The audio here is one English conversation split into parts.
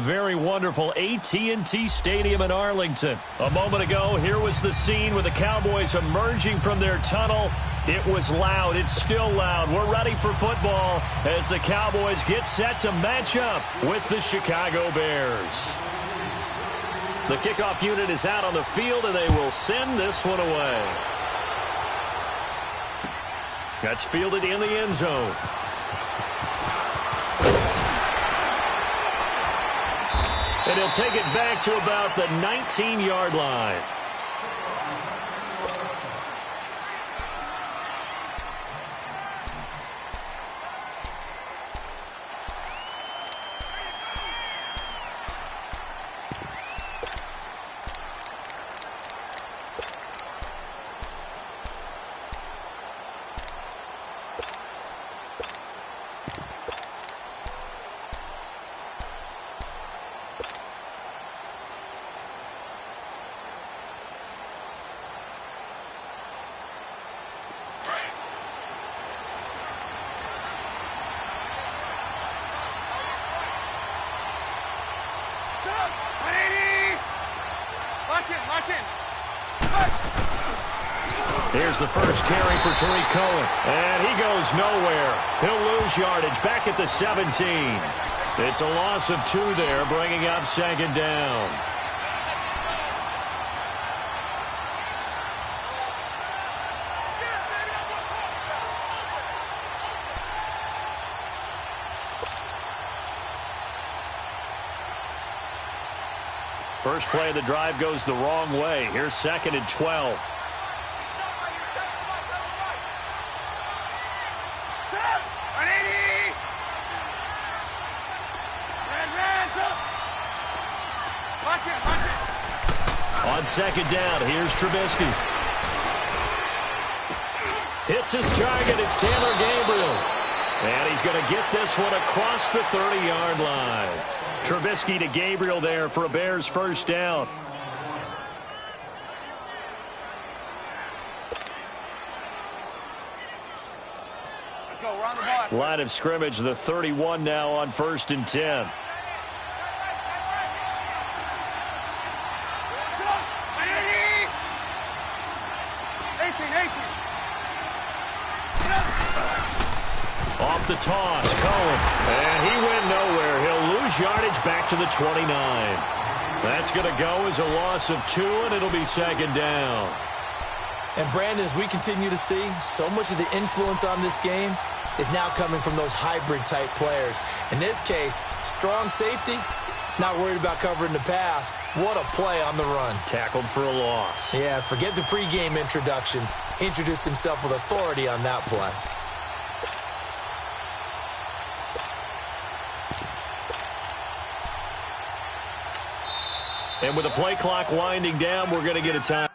very wonderful AT&T Stadium in Arlington. A moment ago, here was the scene with the Cowboys emerging from their tunnel. It was loud. It's still loud. We're ready for football as the Cowboys get set to match up with the Chicago Bears. The kickoff unit is out on the field, and they will send this one away. That's fielded in the end zone. And he'll take it back to about the 19-yard line. Here's the first carry for Tariq Cohen. And he goes nowhere. He'll lose yardage back at the 17. It's a loss of 2 there, bringing up second down. First play of the drive goes the wrong way. Here's 2nd and 12. On second down, here's Trubisky. Hits his target. It's Taylor Gabriel. And he's going to get this one across the 30-yard line. Trubisky to Gabriel there for a Bears first down. Let's go, run the ball. Line of scrimmage, the 31 now on 1st and 10. Off the toss, Cohen. And he went nowhere. He'll lose yardage back to the 29. That's going to go as a loss of 2, and it'll be second down. And, Brandon, as we continue to see, so much of the influence on this game is now coming from those hybrid-type players. In this case, strong safety, not worried about covering the pass. What a play on the run. Tackled for a loss. Yeah, forget the pregame introductions. Introduced himself with authority on that play. And with the play clock winding down, we're going to get a time.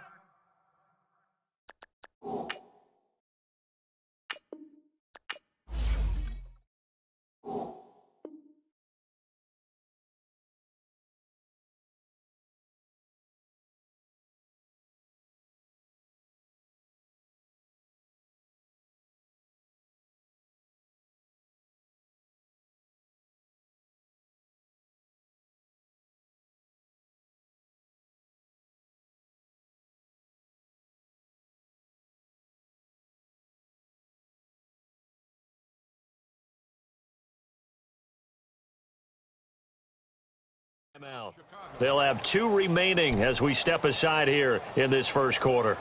They'll have 2 remaining as we step aside here in this first quarter.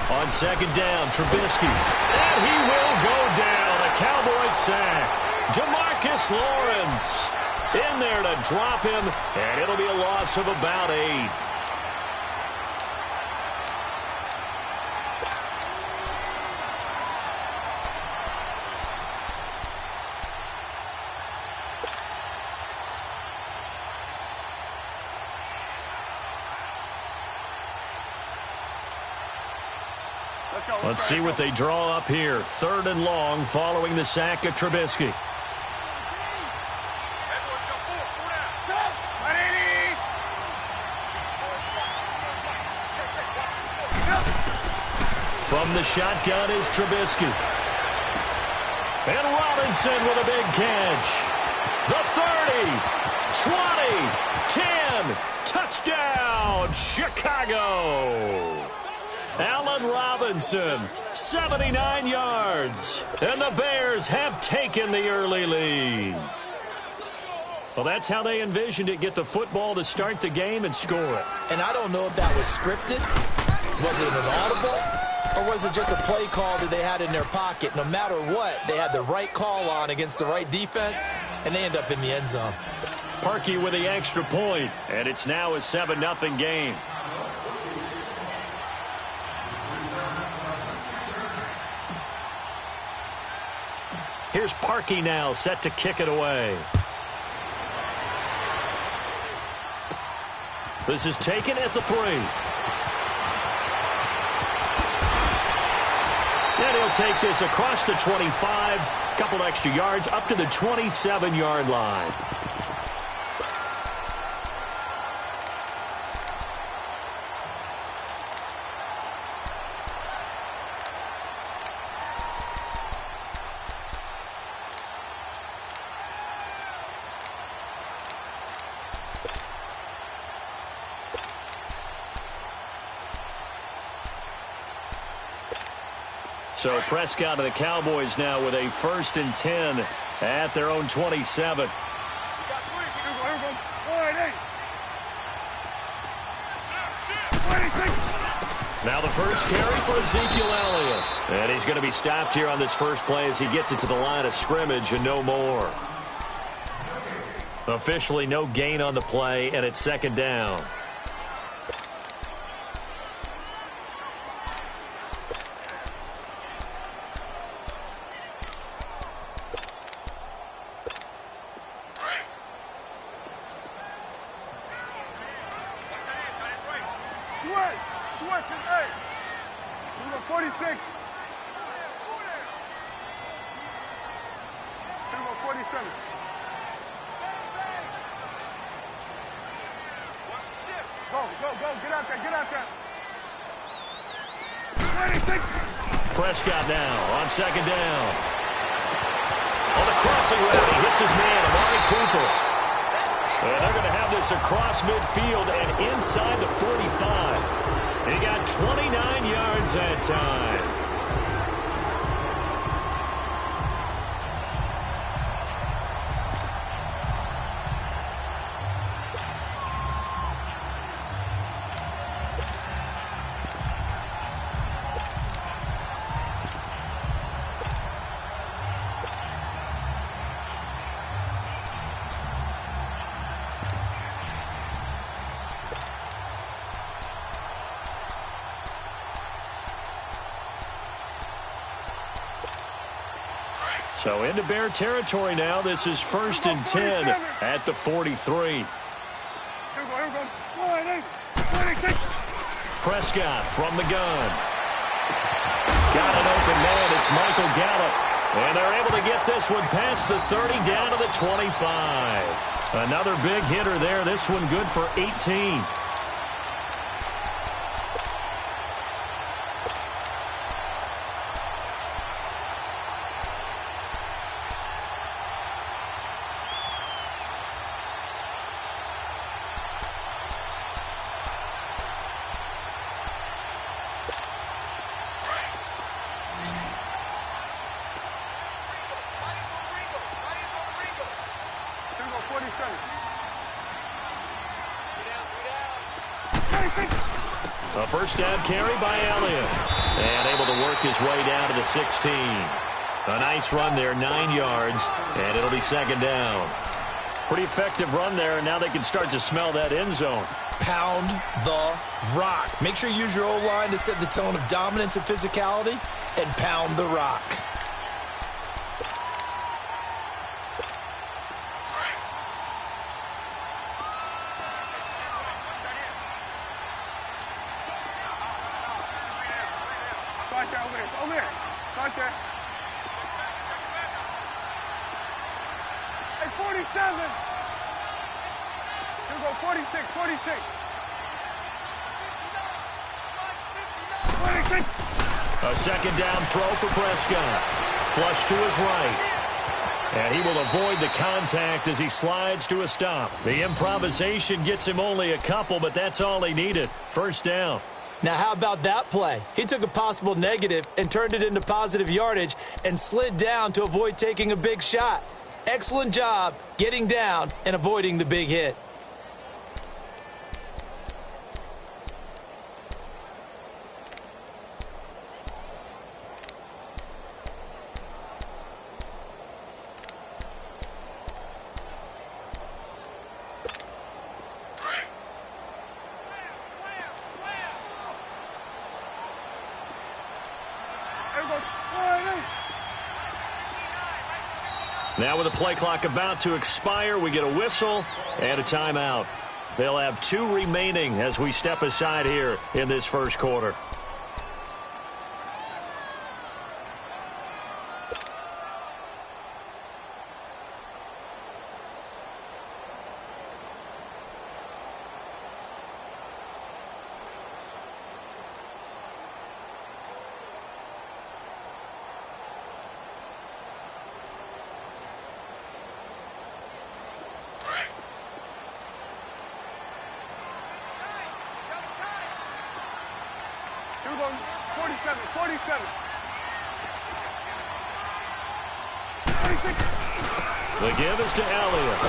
On second down, Trubisky. And he will go down. A Cowboys sack. DeMarcus Lawrence in there to drop him, and it'll be a loss of about 8. Let's see what they draw up here. 3rd and long following the sack of Trubisky. From the shotgun is Trubisky. And Robinson with a big catch. The 30, 20, 10, touchdown, Chicago. Allen Robinson, 79 yards. And the Bears have taken the early lead. Well, that's how they envisioned it. Get the football to start the game and score it. And I don't know if that was scripted. Was it an audible? Or was it just a play call that they had in their pocket? No matter what, they had the right call on against the right defense, and they end up in the end zone. Bucky with the extra point, and it's now a 7-0 game. Here's Bucky now, set to kick it away. This is taken at the 3. And he'll take this across the 25, couple extra yards up to the 27-yard line. So Prescott and the Cowboys now with a 1st and 10 at their own 27. Now the first carry for Ezekiel Elliott. And he's going to be stopped here on this first play as he gets it to the line of scrimmage and no more. Officially no gain on the play, and it's 2nd down. Prescott now on 2nd down. On the crossing route, he hits his man, Amari Cooper. And they're going to have this across midfield and inside the 45. He got 29 yards that time. So into Bear territory now. This is 1st and 10 at the 43. Prescott from the gun. Got an open man. It's Michael Gallup. And they're able to get this one past the 30 down to the 25. Another big hitter there. This one good for 18. A first down carry by Elliott. And able to work his way down to the 16. A nice run there, 9 yards, and it'll be 2nd down. Pretty effective run there, and now they can start to smell that end zone. Pound the rock. Make sure you use your O-line to set the tone of dominance and physicality, and pound the rock. Right there, over there. Over there. Right there. Hey, 47. Here we go, 46, 46. 26. A second down throw for Prescott. Flush to his right. And he will avoid the contact as he slides to a stop. The improvisation gets him only a couple, but that's all he needed. First down. Now, how about that play? He took a possible negative and turned it into positive yardage and slid down to avoid taking a big shot. Excellent job getting down and avoiding the big hit. Now with the play clock about to expire, we get a whistle and a timeout. They'll have 2 remaining as we step aside here in this first quarter. Here we go, 47, 47. 26. The give is to Elliott.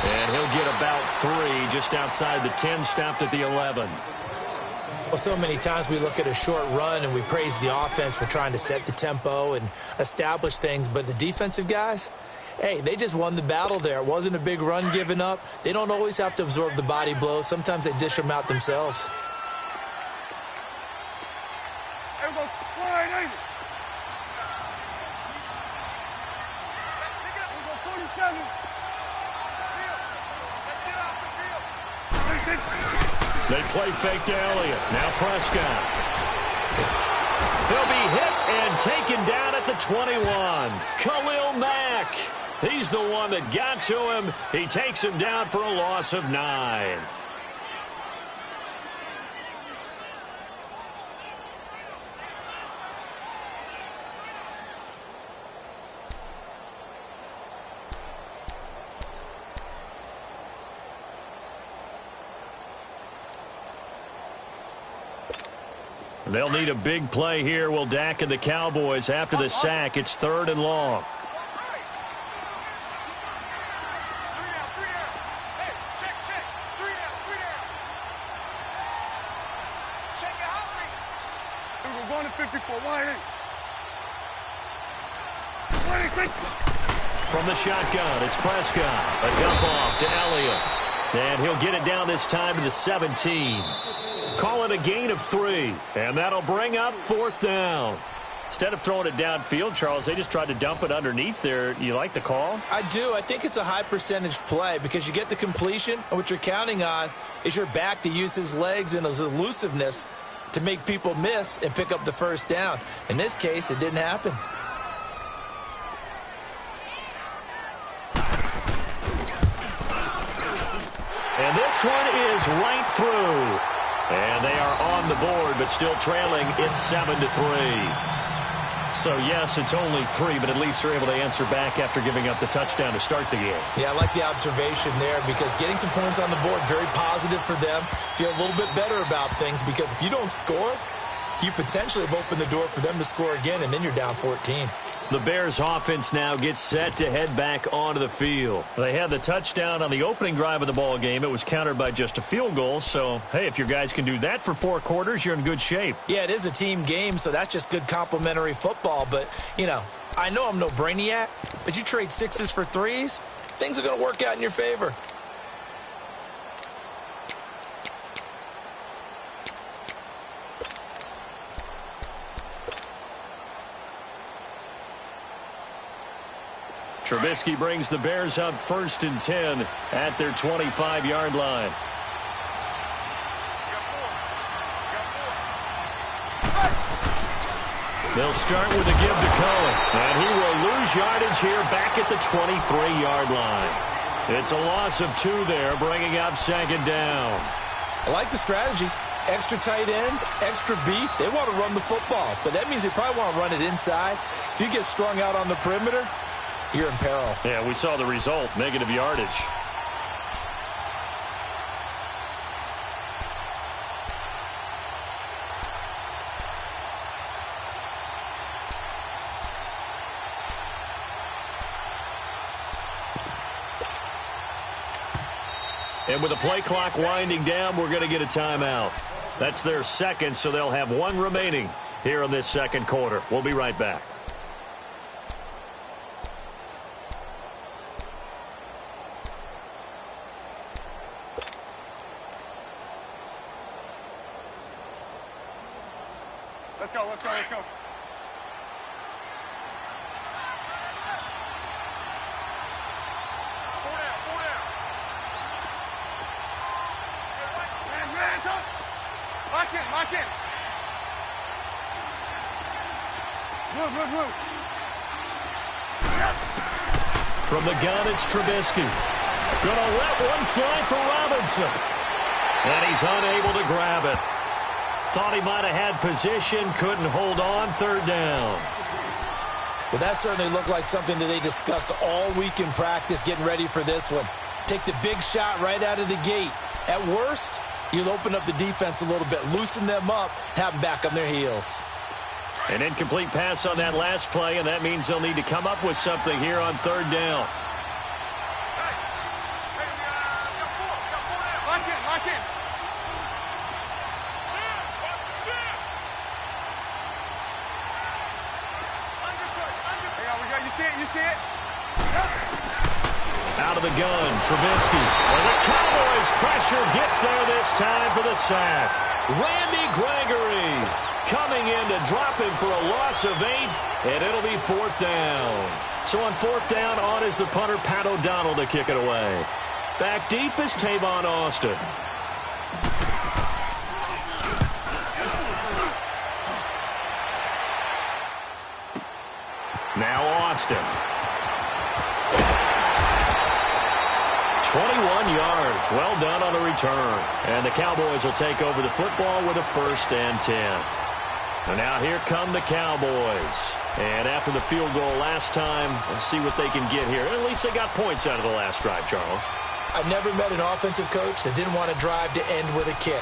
And he'll get about 3 just outside the 10, stopped at the 11. Well, so many times we look at a short run and we praise the offense for trying to set the tempo and establish things, but the defensive guys, hey, they just won the battle there. It wasn't a big run given up. They don't always have to absorb the body blows. Sometimes they dish them out themselves. Here we go, 180. Here we go, 47. Let's get off the field. 26. They play fake to Elliott. Now Prescott. He'll be hit and taken down at the 21. Khalil Mack. He's the one that got to him. He takes him down for a loss of 9. They'll need a big play here. Will Dak and the Cowboys after the sack. It's 3rd and long. We're going to 54, 180. From the shotgun, it's Prescott. A dump off to Elliott. And he'll get it down this time to the 17. Call it a gain of 3. And that'll bring up 4th down. Instead of throwing it downfield, Charles, they just tried to dump it underneath there. You like the call? I do. I think it's a high percentage play because you get the completion, and what you're counting on is your back to use his legs and his elusiveness to make people miss and pick up the first down. In this case, it didn't happen. And this one is right through. And they are on the board, but still trailing. It's 7-3. So, yes, it's only 3, but at least they're able to answer back after giving up the touchdown to start the game. Yeah, I like the observation there because getting some points on the board, very positive for them. Feel a little bit better about things because if you don't score, you potentially have opened the door for them to score again, and then you're down 14. The Bears offense now gets set to head back onto the field. They had the touchdown on the opening drive of the ball game. It was countered by just a field goal. So, hey, if your guys can do that for 4 quarters, you're in good shape. Yeah, it is a team game, so that's just good complimentary football. But, you know, I know I'm no brainiac, but you trade 6s for 3s, things are going to work out in your favor. Trubisky brings the Bears up 1st and 10 at their 25-yard line. They'll start with a give to Cohen. And he will lose yardage here back at the 23-yard line. It's a loss of 2 there, bringing up second down. I like the strategy. Extra tight ends, extra beef. They want to run the football, but that means they probably want to run it inside. If you get strung out on the perimeter, you're in peril. Yeah, we saw the result, negative yardage. And with the play clock winding down, we're going to get a timeout. That's their second, so they'll have 1 remaining here in this second quarter. We'll be right back. Let's go, let's go, let's go. Lock in. Move. From the gun, it's Trubisky. Gonna let one fly for Robinson. And he's unable to grab it. Thought he might have had position, couldn't hold on, third down. Well, that certainly looked like something that they discussed all week in practice getting ready for this one. Take the big shot right out of the gate. At worst, you'll open up the defense a little bit, loosen them up, have them back on their heels. An incomplete pass on that last play, and that means they'll need to come up with something here on third down. Lock in. You see it? Out of the gun, Trubisky. And the Cowboys' pressure gets there this time for the sack. Randy Gregory coming in to drop him for a loss of 8, and it'll be 4th down. So on 4th down, on is the punter, Pat O'Donnell, to kick it away. Back deep is Tavon Austin. Now Austin. 21 yards. Well done on the return. And the Cowboys will take over the football with a 1st and 10. And now here come the Cowboys. And after the field goal last time, let's see what they can get here. At least they got points out of the last drive, Charles. I've never met an offensive coach that didn't want to drive to end with a kick.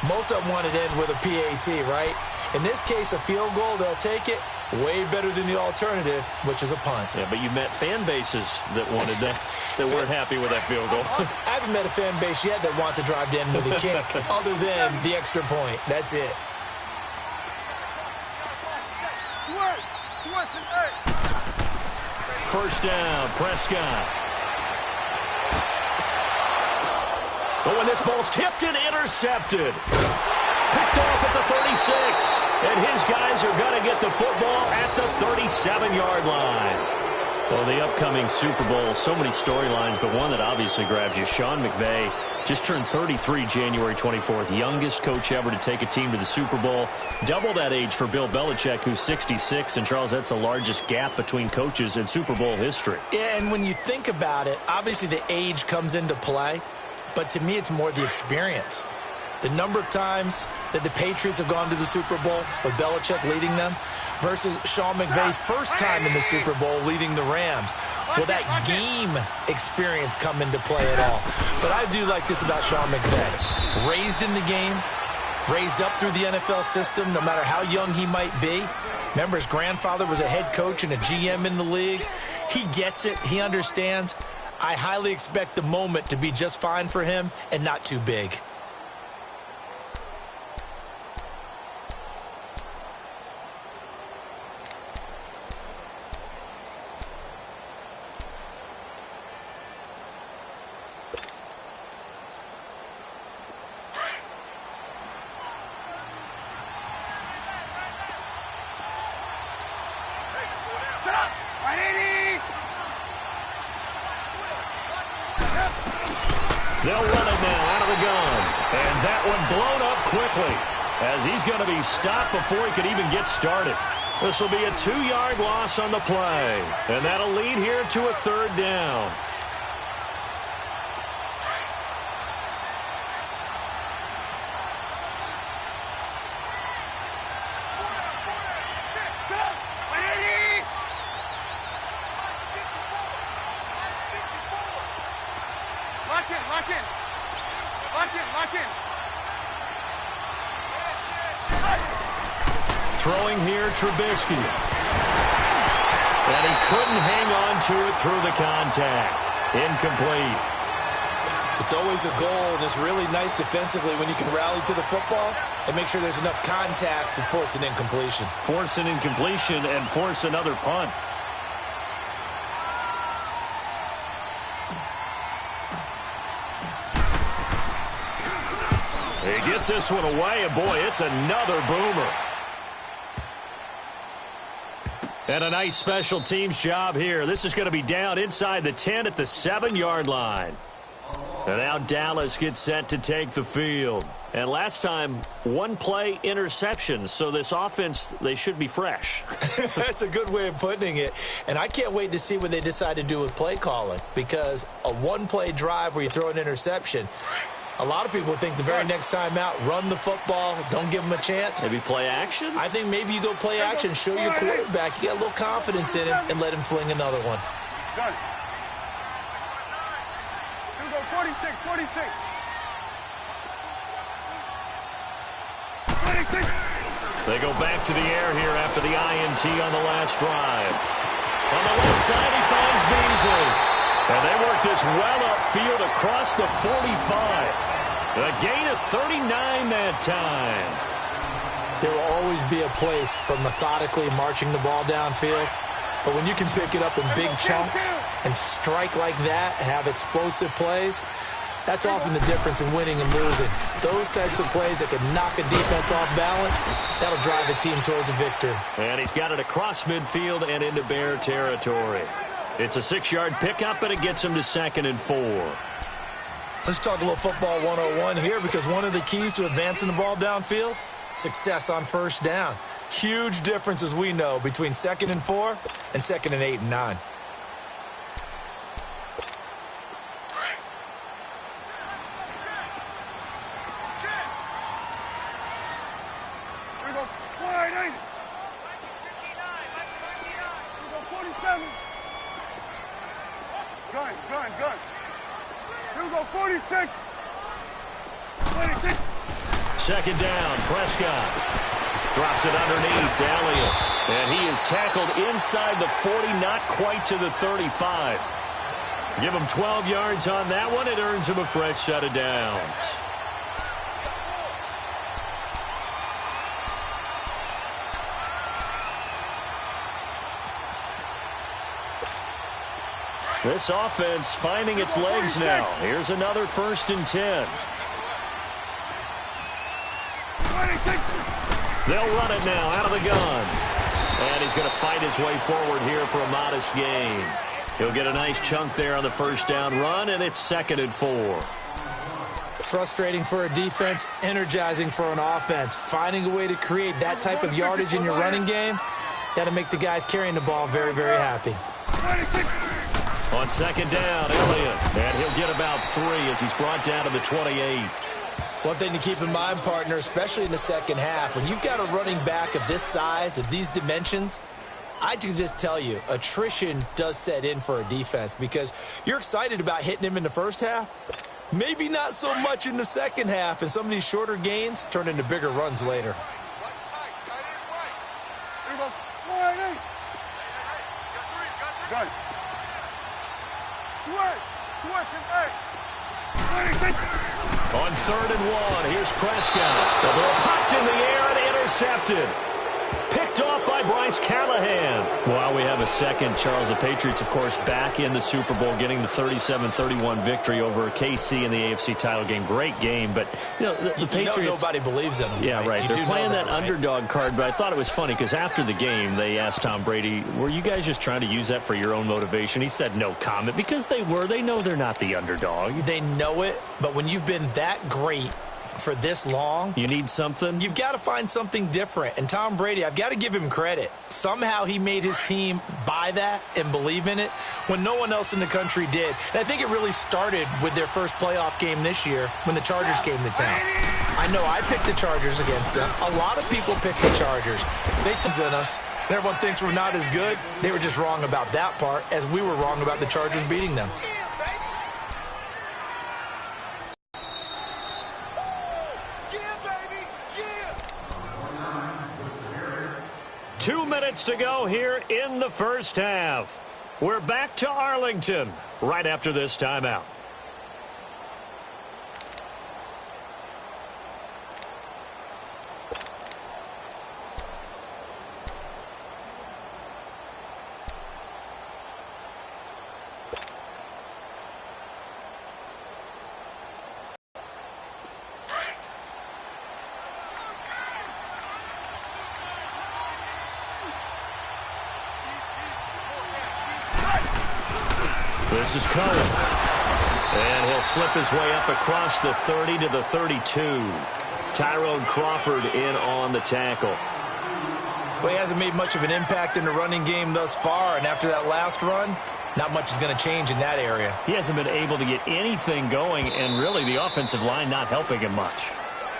Most of them wanted to end with a PAT, right? In this case, a field goal, they'll take it. Way better than the alternative, which is a punt. Yeah, but you met fan bases that wanted that, that weren't happy with that field goal. I haven't met a fan base yet that wants to drive to end with a kick, other than the extra point. That's it. First down, Prescott. Oh, and this ball's tipped and intercepted. Picked off at the 36. And his guys are going to get the football at the 37-yard line. Well, the upcoming Super Bowl, so many storylines, but one that obviously grabs you. Sean McVay just turned 33 January 24th. Youngest coach ever to take a team to the Super Bowl. Double that age for Bill Belichick, who's 66. And, Charles, that's the largest gap between coaches in Super Bowl history. Yeah, and when you think about it, obviously the age comes into play. But to me, it's more the experience. The number of times that the Patriots have gone to the Super Bowl with Belichick leading them versus Sean McVay's first time in the Super Bowl leading the Rams. Will that game experience come into play at all? But I do like this about Sean McVay. Raised in the game, raised up through the NFL system, no matter how young he might be. Remember, his grandfather was a head coach and a GM in the league. He gets it. He understands. I highly expect the moment to be just fine for him and not too big. They'll run it now out of the gun. And that one blown up quickly as he's going to be stopped before he could even get started. This will be a 2-yard loss on the play. And that'll lead here to a 3rd down. Throwing here, Trubisky. And he couldn't hang on to it through the contact. Incomplete. It's always a goal, and it's really nice defensively when you can rally to the football and make sure there's enough contact to force an incompletion. Force an incompletion and force another punt. He gets this one away, and boy, it's another boomer. And a nice special teams job here. This is going to be down inside the 10 at the 7-yard line. And now Dallas gets set to take the field. And last time, 1-play interception. So this offense, they should be fresh. That's a good way of putting it. And I can't wait to see what they decide to do with play calling. Because a 1-play drive where you throw an interception, a lot of people think the very next time out, run the football, don't give them a chance. Maybe play action? I think maybe you go play action, show your quarterback, you get a little confidence in him, and let him fling another one. Done. Here we go, 46, 46. 46. They go back to the air here after the INT on the last drive. On the left side, he finds Beasley. And they work this well upfield across the 45. A gain of 39 that time. There will always be a place for methodically marching the ball downfield. But when you can pick it up in big chunks and strike like that and have explosive plays, that's often the difference in winning and losing. Those types of plays that can knock a defense off balance, that'll drive a team towards a victory. And he's got it across midfield and into Bear territory. It's a 6-yard pickup, and it gets him to 2nd and 4. Let's talk a little football 101 here, because one of the keys to advancing the ball downfield, success on first down. Huge difference, as we know, between 2nd and 4 and 2nd and 8 and 9. Here we go, 48. Here we go, 47. Gun. Here we go, 46. 26. 2nd down, Prescott. Drops it underneath to Elliott. And he is tackled inside the 40, not quite to the 35. Give him 12 yards on that one. It earns him a fresh set of downs. This offense finding its legs now. Here's another 1st and 10. They'll run it now out of the gun. And he's going to fight his way forward here for a modest gain. He'll get a nice chunk there on the 1st down run, and it's 2nd and 4. Frustrating for a defense, energizing for an offense. Finding a way to create that type of yardage in your running game, that'll make the guys carrying the ball very, very happy. On 2nd down, Elliott. And he'll get about 3 as he's brought down to the 28. One thing to keep in mind, partner, especially in the second half, when you've got a running back of this size, of these dimensions, I can just tell you, attrition does set in for a defense, because you're excited about hitting him in the first half. Maybe not so much in the second half, and some of these shorter gains turn into bigger runs later. Here we go, 48. Gun. Switch, and 8. 26. On 3rd and 1, here's Prescott. The ball popped in the air and intercepted. Picked off by Bryce Callahan. While we have a second, Charles, the Patriots, of course, back in the Super Bowl, getting the 37-31 victory over KC in the AFC title game. Great game, but, you know, the Patriots... nobody believes in them. Yeah, right. They're playing that right? underdog card, but I thought it was funny because after the game, they asked Tom Brady, were you guys just trying to use that for your own motivation? He said no comment, because they were. They know they're not the underdog. They know it, but when you've been that great for this long. You need something? You've got to find something different. And Tom Brady, I've got to give him credit. Somehow he made his team buy that and believe in it when no one else in the country did. And I think it really started with their first playoff game this year when the Chargers came to town. I know I picked the Chargers against them. A lot of people picked the Chargers. They took in us. And everyone thinks we're not as good. They were just wrong about that part, as we were wrong about the Chargers beating them. 2 minutes to go here in the first half. We're back to Arlington right after this timeout. This is Cohen. And he'll slip his way up across the 30 to the 32. Tyrone Crawford in on the tackle. Well, he hasn't made much of an impact in the running game thus far, and after that last run, not much is going to change in that area. He hasn't been able to get anything going, and really the offensive line not helping him much.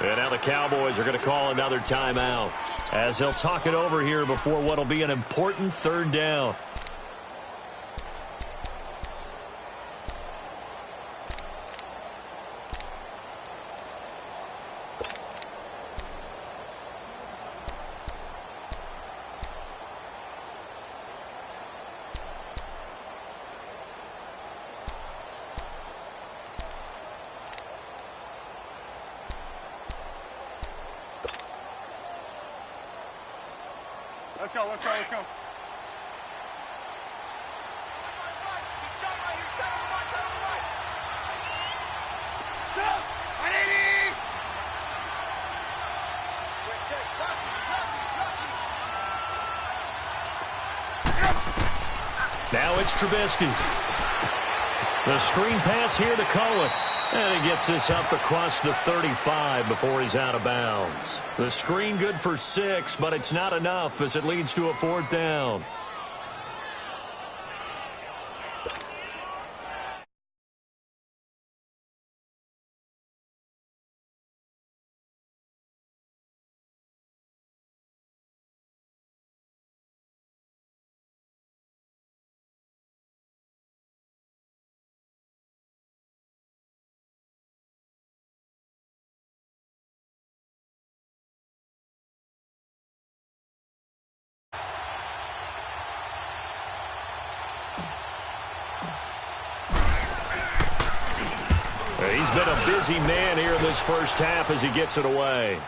And now the Cowboys are going to call another timeout as they'll talk it over here before what will be an important third down. Let's go, let's go, let's go. Now it's Trubisky. The screen pass here to Cohen. And he gets this up across the 35 before he's out of bounds. The screen good for 6, but it's not enough as it leads to a fourth down. He's been a busy man here in this first half as he gets it away.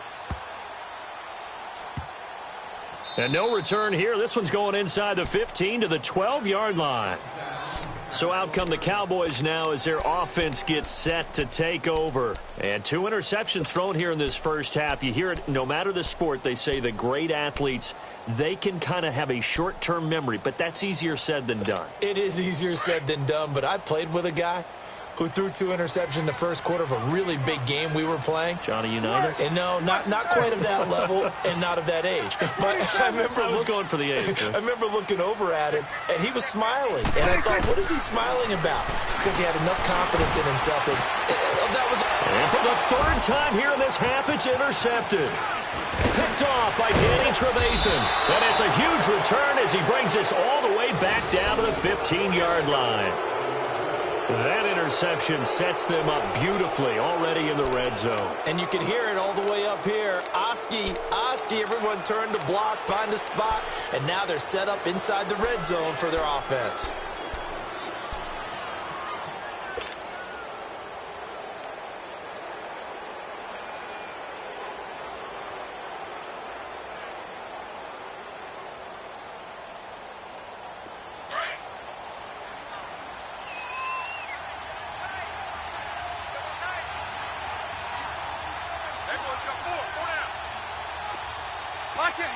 And no return here. This one's going inside the 15 to the 12-yard line. So out come the Cowboys now as their offense gets set to take over. And 2 interceptions thrown here in this first half. You hear it no matter the sport. They say the great athletes, they can kind of have a short-term memory, but that's easier said than done. It is easier said than done, but I played with a guy who threw 2 interceptions in the first quarter of a really big game we were playing. Johnny Unitas? And no, not quite of that level and not of that age. But I was going for the age. I remember looking over at him, and he was smiling. And I thought, what is he smiling about? It's because he had enough confidence in himself. That was. And for the third time here in this half, it's intercepted. Picked off by Danny Trevathan. And it's a huge return as he brings us all the way back down to the 15-yard line. That interception sets them up beautifully already in the red zone. And you can hear it all the way up here. Oski, everyone turned to block, find a spot, and now they're set up inside the red zone for their offense.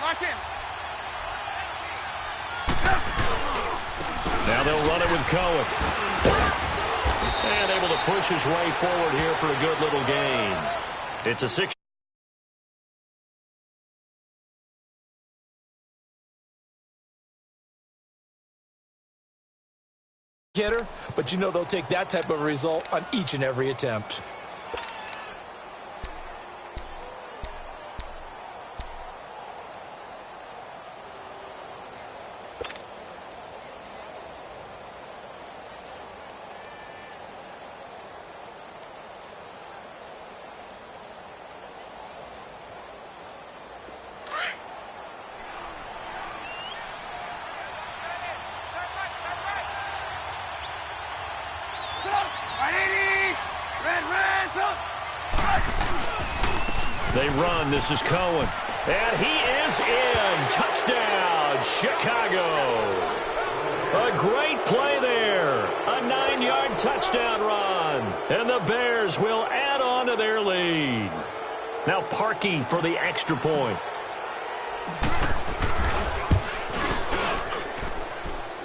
Lock in. Now they'll run it with Cohen. And able to push his way forward here for a good little gain. It's a 6. Hitter, but you know they'll take that type of result on each and every attempt. They run. This is Cohen. And he is in. Touchdown, Chicago. A great play there. A 9-yard touchdown run. And the Bears will add on to their lead. Now Parkey for the extra point.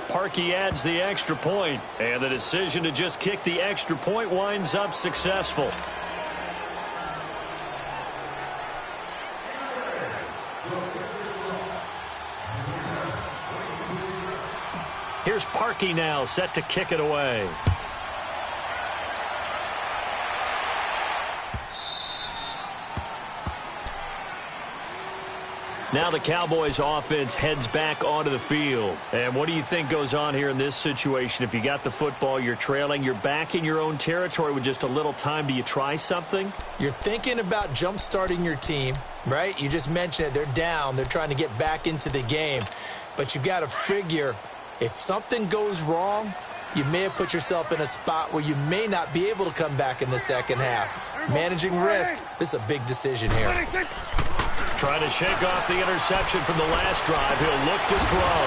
Parkey adds the extra point, and the decision to just kick the extra point winds up successful. Here's Parkey now, set to kick it away. Now the Cowboys offense heads back onto the field. And what do you think goes on here in this situation? If you got the football, you're trailing, you're back in your own territory with just a little time. Do you try something? You're thinking about jump-starting your team, right? You just mentioned it. They're down. They're trying to get back into the game. But you got to figure, if something goes wrong, you may have put yourself in a spot where you may not be able to come back in the second half. Managing risk, this is a big decision here. Trying to shake off the interception from the last drive. He'll look to throw.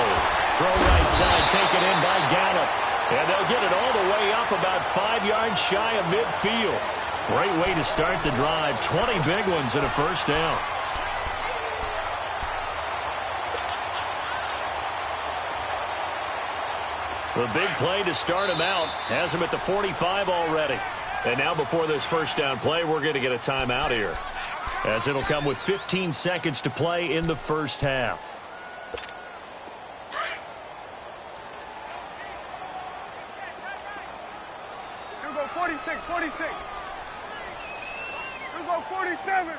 Throw right side, taken in by Gallup. And they'll get it all the way up about 5 yards shy of midfield. Great way to start the drive. 20 big ones and a first down. The big play to start him out has him at the 45 already. And now before this first down play, we're going to get a timeout here, as it'll come with 15 seconds to play in the first half. Here we go, 46, 46. Here we go, 47. Here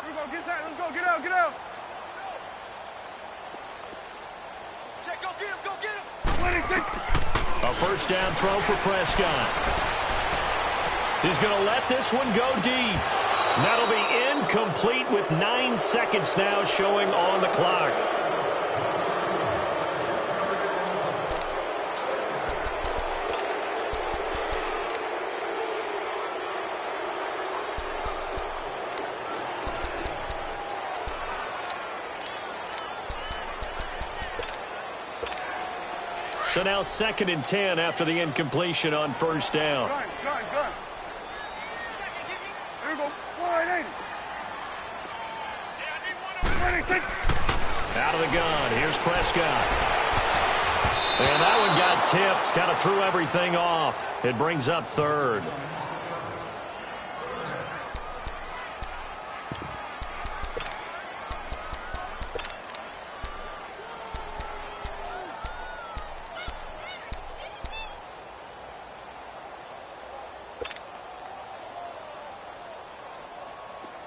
we go, get that, let's go, get out, get out. Check, go get him, go get him. 26. A first down throw for Prescott. He's going to let this one go deep. That'll be incomplete with 9 seconds now showing on the clock. So now 2nd and 10 after the incompletion on first down. Gun. Here we go, 180. Out of the gun, here's Prescott. And that one got tipped, kind of threw everything off. It brings up 3rd.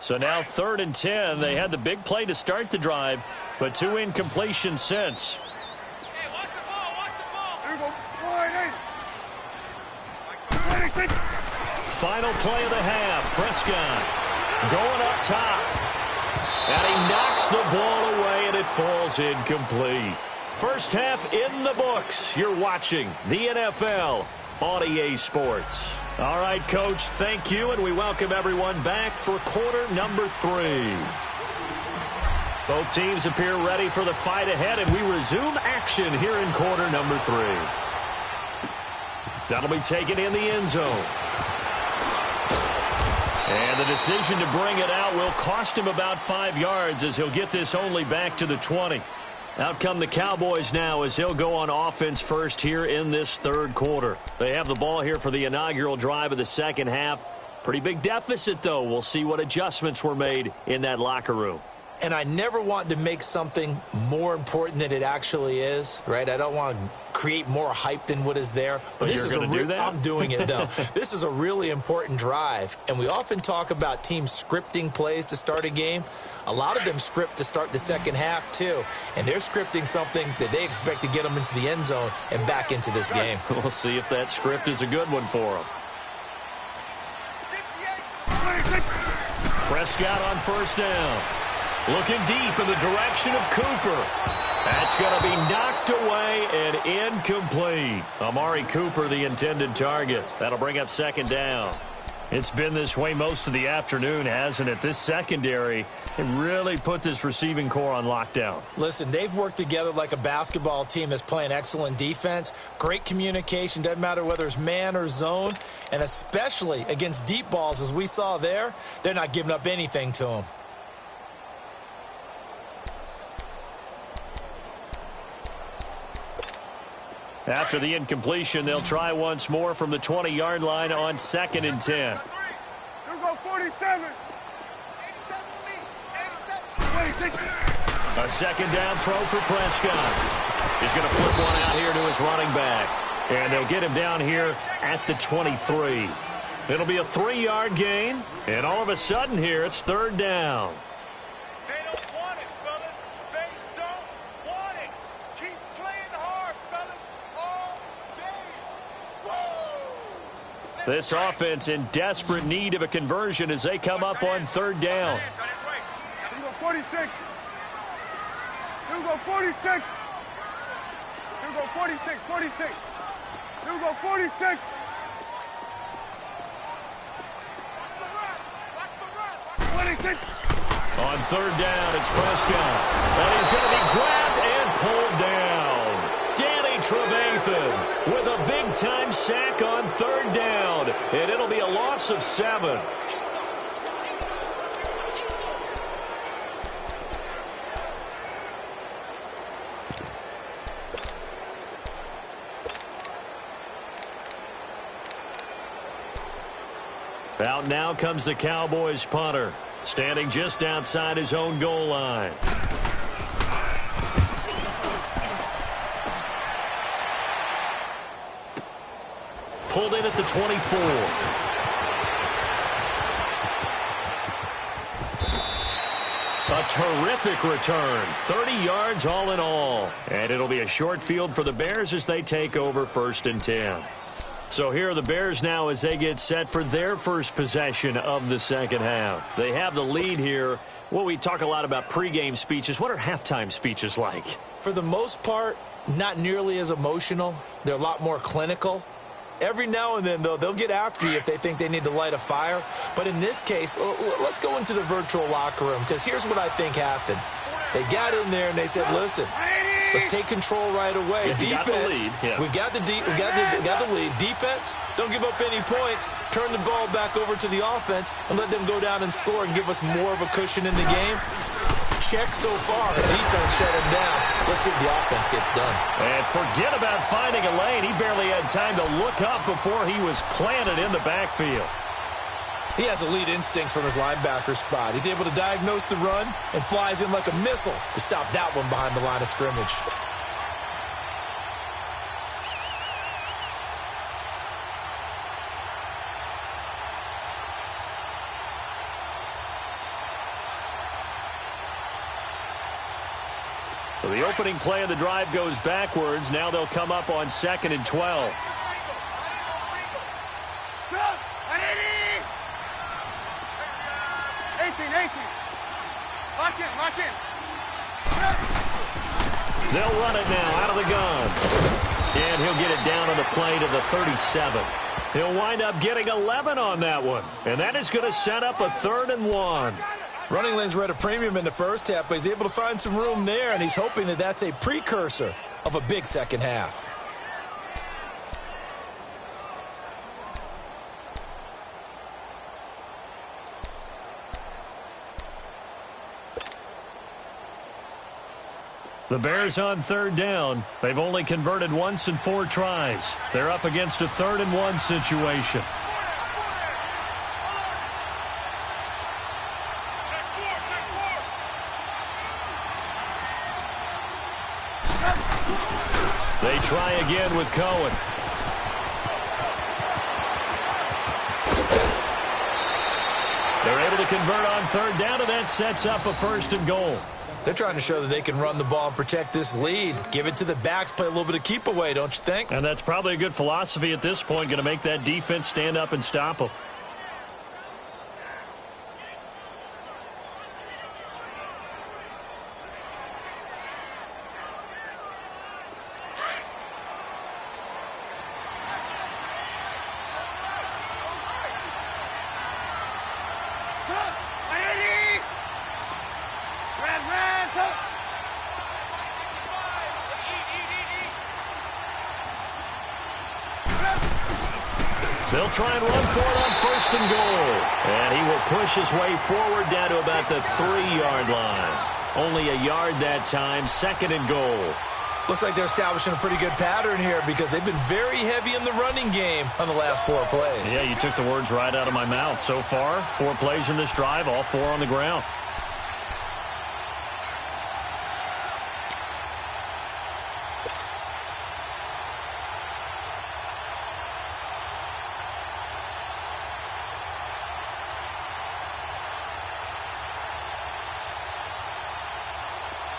So now 3rd and 10. They had the big play to start the drive, but 2 incompletions since. Hey, watch the ball. Here we go, 180. 26. Final play of the half. Prescott going up top. And he knocks the ball away, and it falls incomplete. First half in the books. You're watching the NFL on EA Sports. All right, Coach, thank you, and we welcome everyone back for quarter number 3. Both teams appear ready for the fight ahead, and we resume action here in quarter number 3. That'll be taken in the end zone. And the decision to bring it out will cost him about 5 yards, as he'll get this only back to the 20. Out come the Cowboys now as he'll go on offense first here in this 3rd quarter. They have the ball here for the inaugural drive of the second half. Pretty big deficit, though. We'll see what adjustments were made in that locker room. And I never want to make something more important than it actually is, right? I don't want to create more hype than what is there. But this is going to do that? I'm doing it, though. This is a really important drive. And we often talk about teams scripting plays to start a game. A lot of them script to start the second half, too. And they're scripting something that they expect to get them into the end zone and back into this game. We'll see if that script is a good one for them. Prescott on first down. Looking deep in the direction of Cooper. That's going to be knocked away and incomplete. Amari Cooper, the intended target. That'll bring up second down. It's been this way most of the afternoon, hasn't it? This secondary really put this receiving core on lockdown. Listen, they've worked together like a basketball team that's playing excellent defense. Great communication. Doesn't matter whether it's man or zone. And especially against deep balls, as we saw there, they're not giving up anything to them. After the incompletion, they'll try once more from the 20-yard line on 2nd and 10. You go 47. A second down throw for Prescott. He's going to flip one out here to his running back. And they'll get him down here at the 23. It'll be a 3-yard gain. And all of a sudden here, it's 3rd down. This offense in desperate need of a conversion as they come up on 3rd down. You go 46. You go 46. You go 46, 46. You go 46. On 3rd down, it's Prescott. And he's going to be grabbed and pulled down. Trevathan with a big-time sack on 3rd down, and it'll be a loss of 7. Out now comes the Cowboys punter, standing just outside his own goal line. Pulled in at the 24. A terrific return. 30 yards all in all. And it'll be a short field for the Bears as they take over 1st and 10. So here are the Bears now as they get set for their first possession of the second half. They have the lead here. Well, we talk a lot about pregame speeches. What are halftime speeches like? For the most part, not nearly as emotional. They're a lot more clinical. Every now and then, though, they'll get after you if they think they need to light a fire. But in this case, let's go into the virtual locker room, because here's what I think happened. They got in there and they said, listen, let's take control right away. Yeah, defense, we got the lead. Defense, don't give up any points. Turn the ball back over to the offense and let them go down and score and give us more of a cushion in the game. Check so far. The defense shut him down. Let's see if the offense gets done. And forget about finding a lane. He barely had time to look up before he was planted in the backfield. He has elite instincts from his linebacker spot. He's able to diagnose the run and flies in like a missile to stop that one behind the line of scrimmage. So the opening play of the drive goes backwards. Now they'll come up on 2nd and 12. 18. Lock in. They'll run it now out of the gun. And he'll get it down on the play to the 37. He'll wind up getting 11 on that one. And that is going to set up a 3rd and 1. Running lanes were at a premium in the first half, but he's able to find some room there, and he's hoping that that's a precursor of a big second half. The Bears on 3rd down. They've only converted once in 4 tries. They're up against a 3rd and 1 situation. They try again with Cohen. They're able to convert on third down, and that sets up a 1st and goal. They're trying to show that they can run the ball and protect this lead. Give it to the backs, play a little bit of keep away, don't you think? And that's probably a good philosophy at this point, going to make that defense stand up and stop them. They'll try and run for it on 1st and goal. And he will push his way forward down to about the 3-yard line. Only a yard that time, 2nd and goal. Looks like they're establishing a pretty good pattern here because they've been very heavy in the running game on the last 4 plays. Yeah, you took the words right out of my mouth. So far, 4 plays in this drive, all 4 on the ground.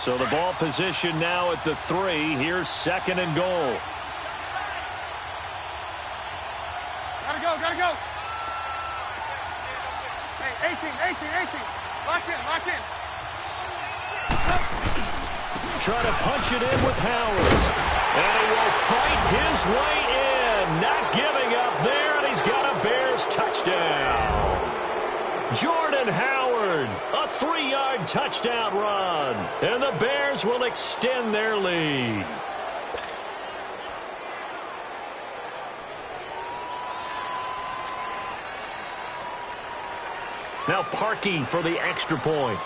So the ball position now at the 3. Here's 2nd and goal. Gotta go, gotta go. Hey, 18. Lock in. Trying to punch it in with Howard. And he will fight his way in. Not giving up there, and he's got a Bears touchdown. Jordan Howard, a 3-yard touchdown run. And the Bears will extend their lead. Now Parkey for the extra point.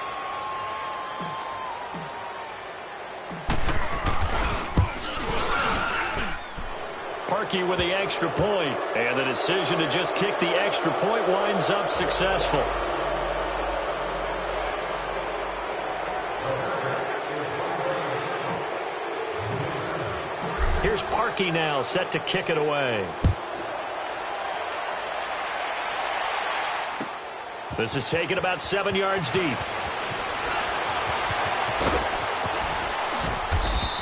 Parkey with the extra point. And the decision to just kick the extra point winds up successful. Here's Parkey now, set to kick it away. This is taken about 7 yards deep.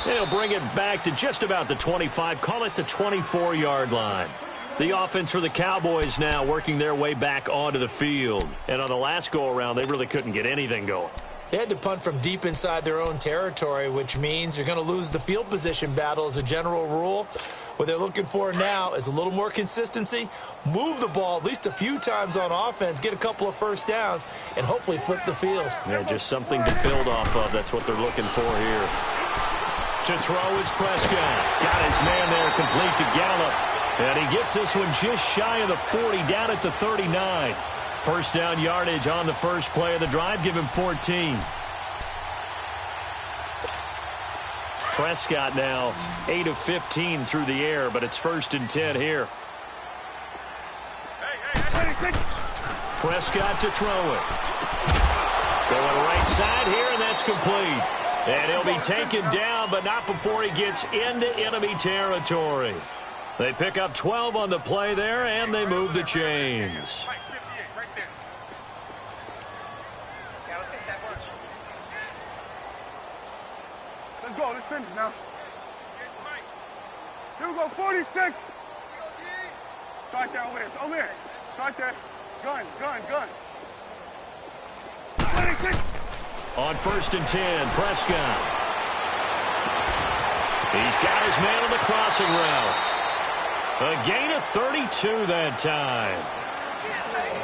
They'll bring it back to just about the 25, call it the 24-yard line. The offense for the Cowboys now working their way back onto the field. And on the last go-around, they really couldn't get anything going. They had to punt from deep inside their own territory, which means you're going to lose the field position battle as a general rule. What they're looking for now is a little more consistency, move the ball at least a few times on offense, get a couple of 1st downs, and hopefully flip the field. Yeah, just something to build off of. That's what they're looking for here. To throw is Prescott. Got his man there complete to Gallup. And he gets this one just shy of the 40, down at the 39. 1st down yardage on the first play of the drive. Give him 14. Prescott now 8 of 15 through the air, but it's 1st and 10 here. Prescott to throw it. Going right side here, and that's complete. And he'll be taken down, but not before he gets into enemy territory. They pick up 12 on the play there, and they move the chains. Let's go. Let's finish now. Here we go. 46. Start there. Over there. Start there. Gun. 26. On 1st and 10, Prescott. He's got his man on the crossing route. A gain of 32 that time.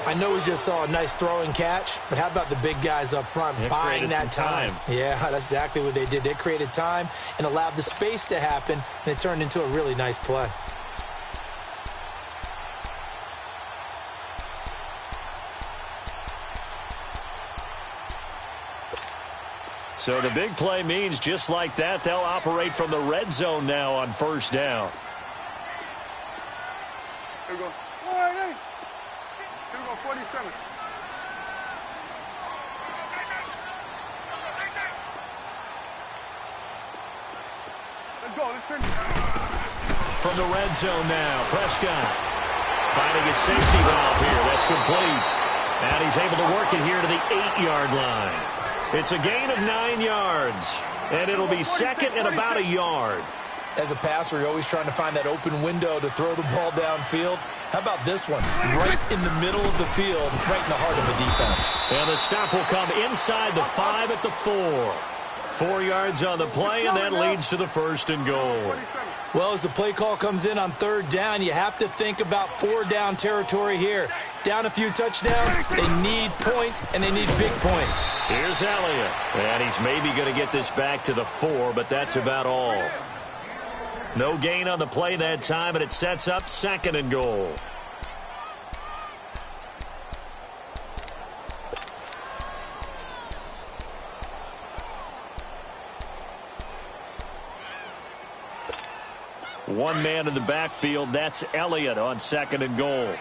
I know we just saw a nice throwing catch, but how about the big guys up front buying that time? Yeah, that's exactly what they did. They created time and allowed the space to happen, and it turned into a really nice play. So the big play means just like that, they'll operate from the red zone now on 1st down. Here we go. All right, hey. Here we go, 47. Let's go. Let's finish. From the red zone now, Prescott finding his safety valve here. That's complete. And he's able to work it here to the 8-yard line. It's a gain of 9 yards. And it'll be second and about a yard. As a passer, you're always trying to find that open window to throw the ball downfield. How about this one? Right in the middle of the field, right in the heart of the defense. And the stop will come inside the 5 at the 4. 4 yards on the play, and that leads to the first and goal. Well, as the play call comes in on third down, you have to think about 4-down territory here. Down a few touchdowns, they need points, and they need big points. Here's Elliott, and he's maybe going to get this back to the 4, but that's about all. No gain on the play that time, and it sets up second and goal. One man in the backfield, that's Elliott on second and goal.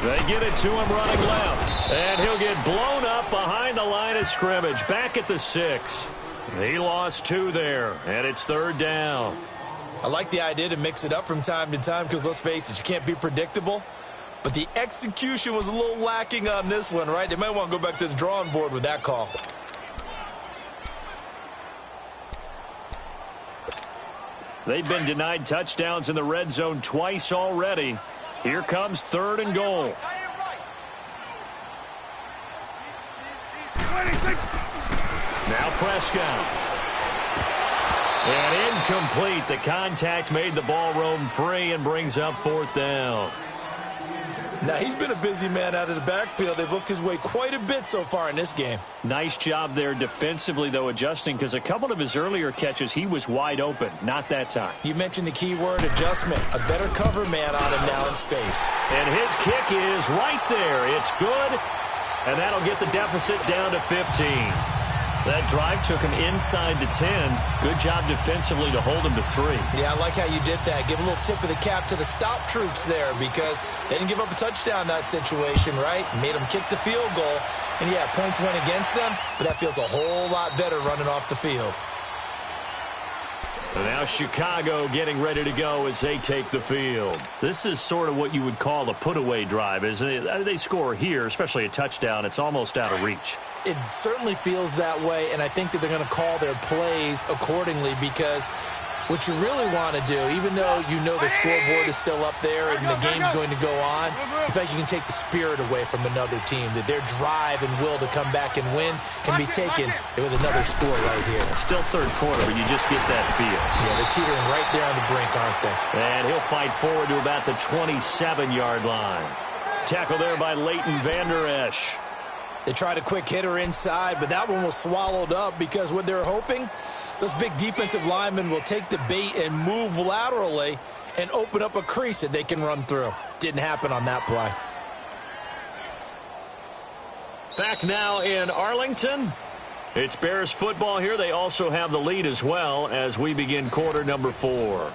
They get it to him running left. And he'll get blown up behind the line of scrimmage. Back at the 6. He lost 2 there, and it's third down. I like the idea to mix it up from time to time because, let's face it, you can't be predictable. But the execution was a little lacking on this one, right? They might want to go back to the drawing board with that call. They've been denied touchdowns in the red zone twice already. Here comes third and goal. Now Prescott. And incomplete. The contact made the ball roam free and brings up fourth down. Now, he's been a busy man out of the backfield. They've looked his way quite a bit so far in this game. Nice job there defensively, though, adjusting, because a couple of his earlier catches, he was wide open. Not that time. You mentioned the key word, adjustment. A better cover man on him now in space. And his kick is right there. It's good, and that'll get the deficit down to 15. That drive took him inside the 10. Good job defensively to hold him to 3. Yeah, I like how you did that. Give a little tip of the cap to the stop troops there because they didn't give up a touchdown in that situation, right? Made them kick the field goal. And, yeah, points went against them, but that feels a whole lot better running off the field. And now Chicago getting ready to go as they take the field. This is sort of what you would call a put-away drive, isn't it? They score here, especially a touchdown. It's almost out of reach. It certainly feels that way, and I think that they're going to call their plays accordingly because what you really want to do, even though you know the scoreboard is still up there and the game's going to go on, in fact, you can take the spirit away from another team, that their drive and will to come back and win can be taken with another score right here. Still third quarter, but you just get that feel. Yeah, they're teetering right there on the brink, aren't they? And he'll fight forward to about the 27-yard line. Tackle there by Leighton Vander Esch. They tried a quick hitter inside, but that one was swallowed up because what they're hoping, those big defensive linemen will take the bait and move laterally and open up a crease that they can run through. Didn't happen on that play. Back now in Arlington. It's Bears football here. They also have the lead as well as we begin quarter number 4.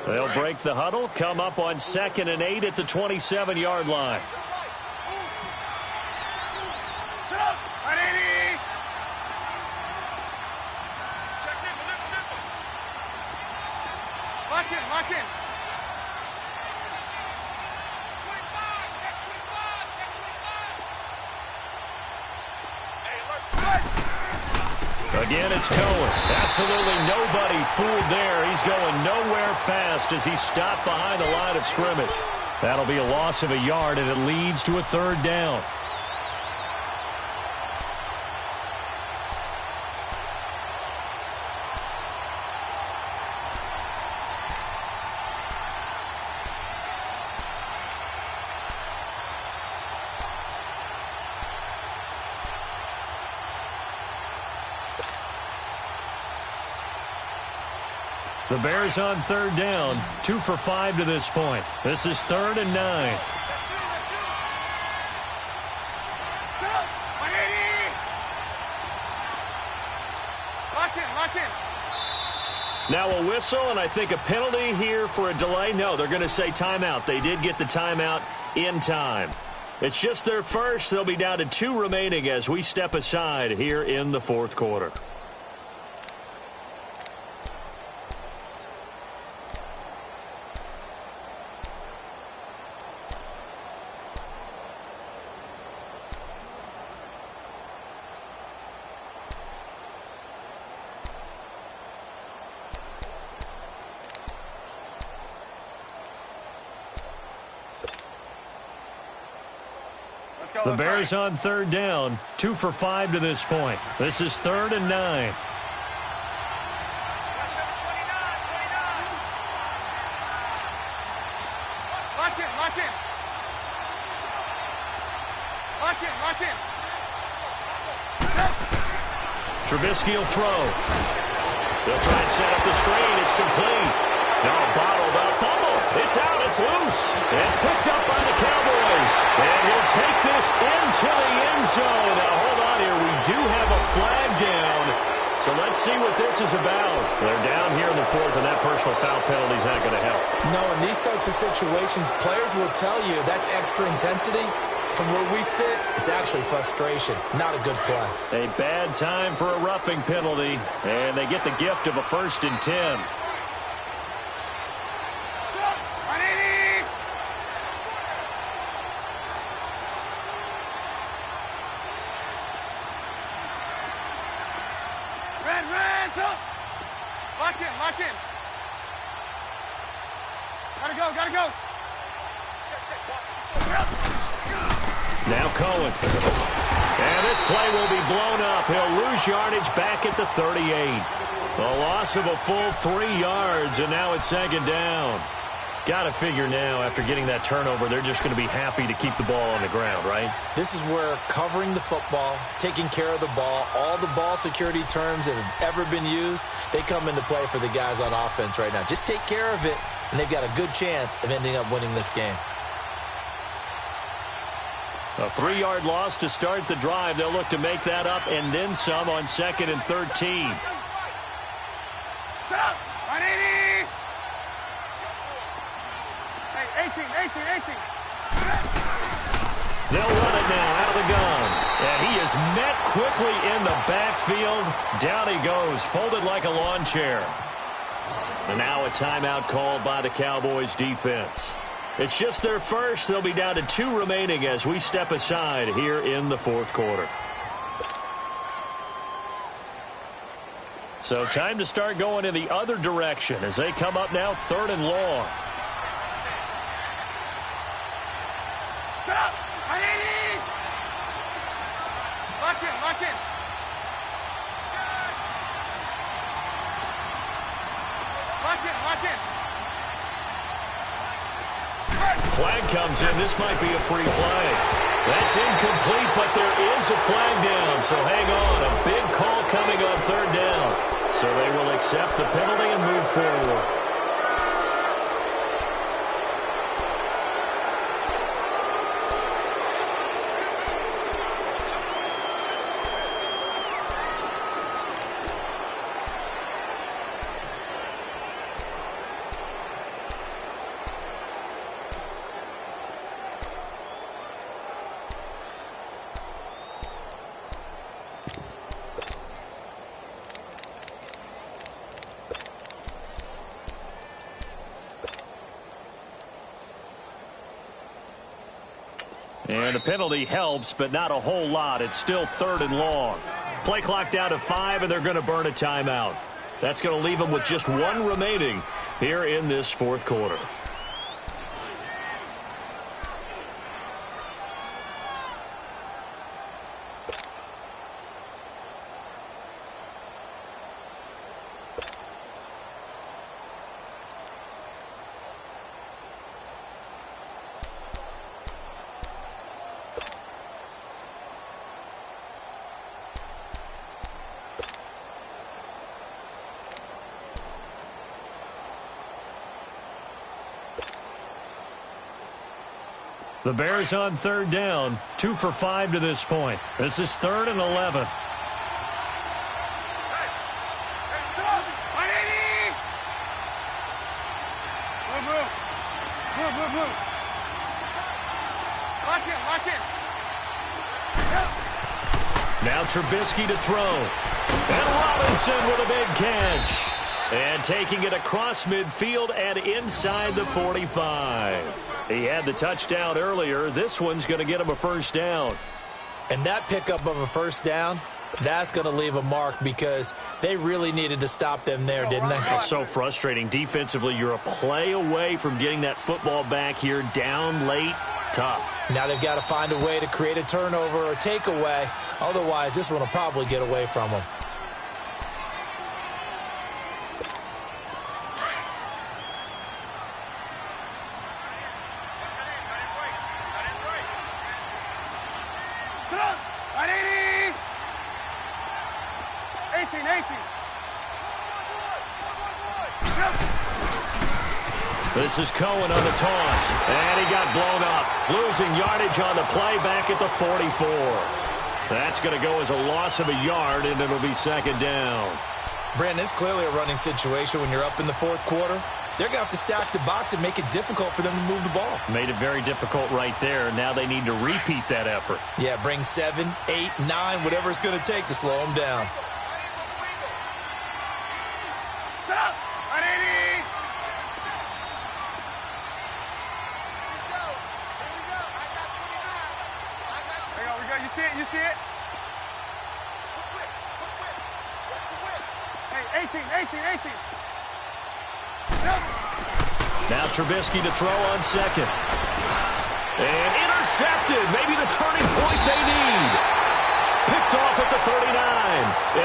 They'll break the huddle, come up on 2nd and 8 at the 27-yard line. Lock in. Again, it's Cohen. Absolutely nobody fooled there. He's going nowhere fast as he's stopped behind the line of scrimmage. That'll be a loss of a yard, and it leads to a third down. The Bears on third down, 2 for 5 to this point. This is 3rd and 9. Now a whistle, and I think a penalty here for a delay. No, they're going to say timeout. They did get the timeout in time. It's just their first. They'll be down to 2 remaining as we step aside here in the fourth quarter. The Bears on third down, 2 for 5 to this point. This is 3rd and 9. Lock in, lock in. Lock in, lock in. Trubisky will throw. They'll try and set up the screen. It's complete. No, bottled up. Fumble. It's out. It's loose. It's picked up by the Cowboys. And he'll take this into the end zone. Now, hold on here. We do have a flag down. So let's see what this is about. They're down here in the fourth, and that personal foul penalty is not going to help. No, in these types of situations, players will tell you that's extra intensity. From where we sit, it's actually frustration. Not a good play. A bad time for a roughing penalty, and they get the gift of a 1st and 10. Lock in, lock in. Gotta go. Now Cohen. And this play will be blown up. He'll lose yardage back at the 38. A loss of a full 3 yards, and now it's 2nd down. Got to figure now, after getting that turnover, they're just going to be happy to keep the ball on the ground, right? This is where covering the football, taking care of the ball, all the ball security terms that have ever been used, they come into play for the guys on offense right now. Just take care of it, and they've got a good chance of ending up winning this game. A 3-yard loss to start the drive. They'll look to make that up and then some on 2nd and 13. Set up! 180! Hey, 18. They'll run it now out of the gun. And he is met quickly in the backfield. Down he goes, folded like a lawn chair. And now a timeout called by the Cowboys defense. It's just their first. They'll be down to 2 remaining as we step aside here in the fourth quarter. So time to start going in the other direction as they come up now 3rd and long. Stop! 180! Lock in. Lock in. Flag comes in. This might be a free play. That's incomplete, but there is a flag down. So hang on. A big call coming on 3rd down. So they will accept the penalty and move forward. And the penalty helps, but not a whole lot. It's still 3rd and long. Play clock down to 5, and they're going to burn a timeout. That's going to leave them with just 1 remaining here in this fourth quarter. The Bears on 3rd down, 2 for 5 to this point. This is 3rd and 11. Move. Lock in. Yep. Now Trubisky to throw. And Robinson with a big catch. And taking it across midfield and inside the 45. He had the touchdown earlier. This one's going to get him a first down. And that pickup of a first down, that's going to leave a mark because they really needed to stop them there, didn't they? It's so frustrating. Defensively, you're a play away from getting that football back here down late. Tough. Now they've got to find a way to create a turnover or takeaway. Otherwise, this one will probably get away from them. This is Cohen on the toss, and he got blown up. Losing yardage on the play back at the 44. That's going to go as a loss of a yard, and it'll be second down. Brandon, it's clearly a running situation when you're up in the fourth quarter. They're going to have to stack the box and make it difficult for them to move the ball. Made it very difficult right there. Now they need to repeat that effort. Yeah, bring 7, 8, 9, whatever it's going to take to slow them down. Set up. 180. You see it? Hey, 18. Now Trubisky to throw on second. And intercepted. Maybe the turning point they need. Picked off at the 39.